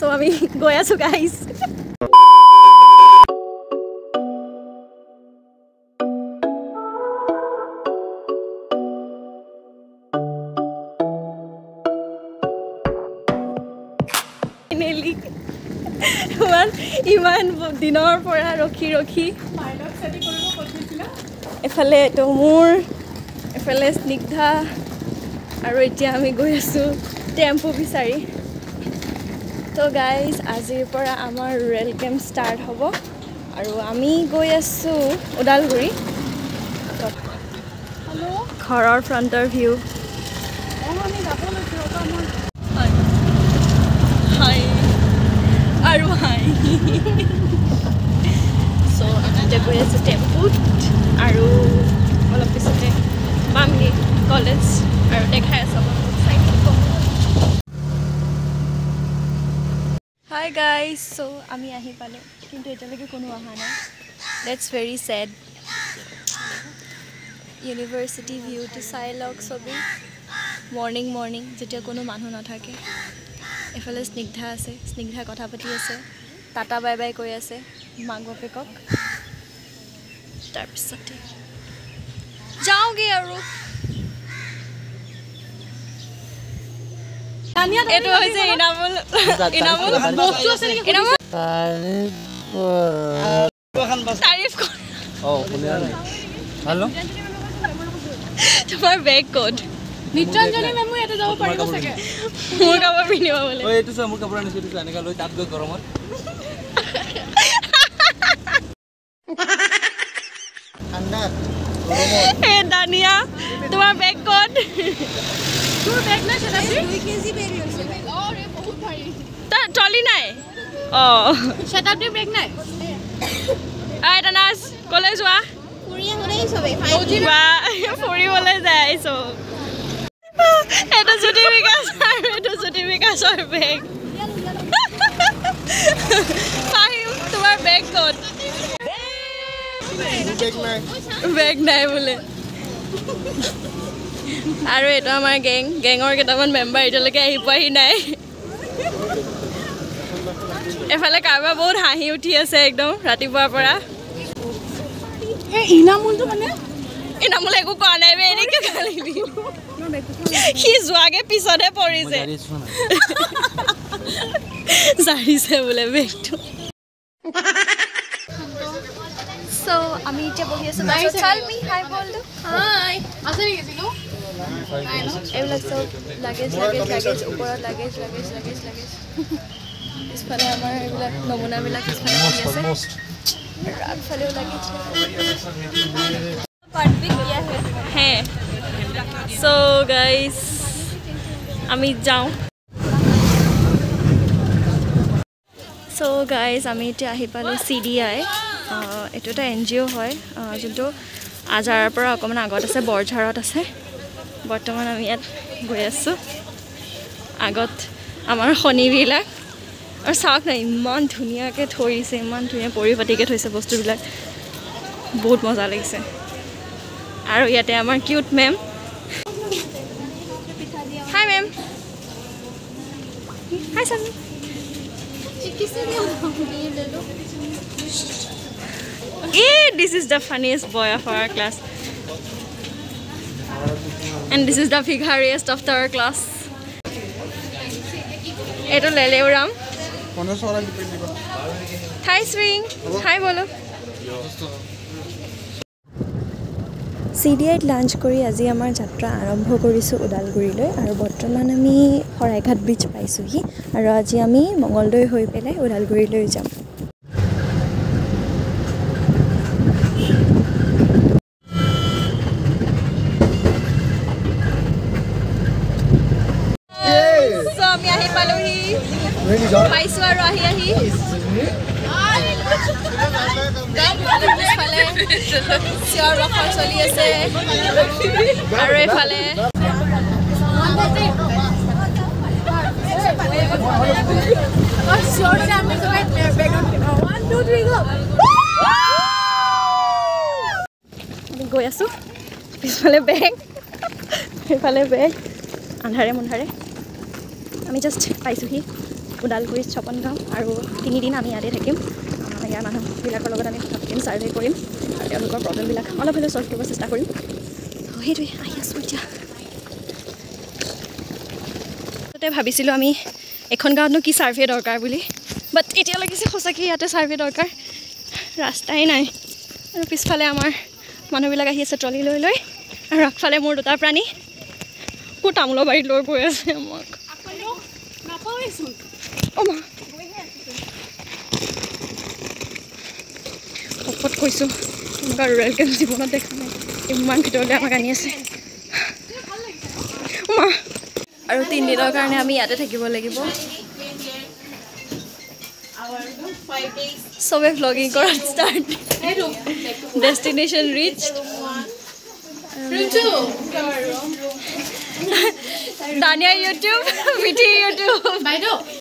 So আমি গৈ আছো গাইস ফাইনালি ইমান দিনৰ পৰা ৰখি পাইলট সেটি কৰিব কৈছিলা এফালে তো মোৰ এফালে স্নিগ্ধা আৰু এতিয়া আমি গৈ আছো টেম্পো বিচাৰি তো গাইজ আজিৰ পৰা আমাৰ ৰেল কেম্প ষ্টাৰ্ট হ'ব আৰু আমি গৈ আছো উদালগুৰি হেল্ল' ঘৰৰ ফ্ৰণ্টৰ ভিউ আমি যাব লৈছো হাই আৰু হাই সো আমি এতিয়া গৈ আছো টেম্পুত আৰু অলপ পিছতে পামগে কলেজ আৰু দেখাই আছো Hi guys, so আমি আহি পালো কিন্তু এতিয়ালৈকে কোনো আহা নাই That's very sad University view to চাই লওক সবে মৰ্নিং যেতিয়া কোনো মানুহ নাথাকে এফালে স্নিগ্ধা আছে স্নিগ্ধা কথা পাতি আছে টাটা বাই বাই কৈ আছে মাক বাপেকক তাৰপিছতে যাওঁগে আৰু এটো হৈছে ইনামুল বস্তু আছে নেকি ইনামুল তাৰিফ কৰ হ্যালো তোমাৰ ব্যাগ কোড নিত্ৰঞ্জনী মেমু এটা যাব পাৰিব সকে মোৰ কাপোৰ পিন্ধিব বলে ওই এটো মোৰ কাপোৰ আনিছো এটো এনেকা লৈ তাত গৈ গৰমত ঠাণ্ডা গৰমত এ দানিয়া তোমাৰ ব্যাগ কোড তোৰ ব্যাগ না সেটা 2 কেজি বেৰি হৈছে আৰে বহুত ভাৰী তা টলি নাই ও সেটা দি ব্যাগ নাই আই দানাস কলেজ যোৱা ফুৰিয়া হলেই সবে বা ফুৰিবলৈ যায় সব এটা জুটি বিকাশৰ বেগ ফাহিম তোমাৰ বেগ ক'ত বেগ নাই বোলে আৰু এটা আমাৰ গেঙৰ কেইটামান মেম্বাৰ এতিয়ালৈকে আহি পোৱাহি নাই এফালে কাৰোবাৰ বহুত হাঁহি উঠি আছে একদম ৰাতিপুৱাৰ পৰা এই ইনামুলটো মানে ইনামুল একো কোৱা নাই বে এনে কিয় গালিলি সি যোৱাগে পিছতে পৰিছে জাৰিছে বোলে বেগটো সো আমি এতিয়া বহি আছো চল মি হাই বল দো হাই আছে নেকি জিনো এইবিলাক সব লাগেজ ওপৰত লাগেজ পিছফালে আমাৰ এইবিলাক নমুনাবিলাক পিছফালে আছে আগফালেও লাগেজ পাৰ্টবিক কিয়া হে সো গাইস আমি যাওঁ সো গাইস আমি এতিয়া আহি পালো CDI এটো এটা NGO হয় যোনটো আজাৰৰ পৰা অকমান আগত আছে বৰঝাৰত আছে বৰ্তমান আমি ইয়াত গৈ আছো আগত আমাৰ খনিবিলাক আৰু চাওক না ইমান ধুনীয়াকৈ থৈছে ইমান ধুনীয়া পৰিপাটিকৈ থৈছে বস্তুবিলাক বহুত মজা লাগিছে আৰু ইয়াতে আমাৰ cute ma'am hi ma'am hi সামি this is the funniest boy of our class and this is the figuriest of our class eto leleuram Hi swing hi bolo CDI lunch কৰি আজি আমাৰ যাত্ৰা আৰম্ভ কৰিছো উদালগুৰিলৈ আৰু বৰ্তমান আমি হৰাইঘাট ব্ৰিজ পাইছোহি আৰু আজি আমি মঙ্গলদৈ হৈ পেলাই উদালগুৰিলৈ যাম সো আমি আহি পালোহি পাইছো আৰু আহি পিছফালে চিঞৰ বাখৰ চলি আছে আৰু এইফালে গৈ আছো পিছফালে বেগ এইফালে বেগ আন্ধাৰে মুন্ধাৰে আমি জাষ্ট পাইছোহি Udalguri Chopan গাঁও আৰু 3 দিন আমি ইয়াতে থাকিম ইয়াৰ মানুহবিলাকৰ লগত আমি কথা পাতিম সাৰ্ভে কৰিম আৰু তেওঁলোকৰ প্ৰবলেমবিলাক অলপ হ'লেও সলভ কৰিব চেষ্টা কৰিম সেইটোৱে আহি আছোঁ এতিয়া তাতে ভাবিছিলোঁ আমি এখন গাঁৱতনো কি সাৰ্ভে দৰকাৰ বুলি বাট এতিয়া লাগিছে সঁচাকৈ ইয়াতে সাৰ্ভে দৰকাৰ ৰাস্তাই নাই আৰু পিছফালে আমাৰ মানুহবিলাক আহি আছে ট্ৰলি লৈ লৈ আৰু আগফালে মোৰ দুটা প্ৰাণী ক'ত তামোলৰ বাৰীত লৈ গৈ আছে আমাক শপত কৈছোঁ এনেকুৱা ৰুৰেল কেম্প জীৱনত দেখা নাই ইমান ভিতৰলৈ আমাক আনি আছে আৰু 3 দিনৰ কাৰণে আমি ইয়াতে থাকিব লাগিব সবে ভ্লগিং কৰা start destination reach Dania YouTube, VT YouTube.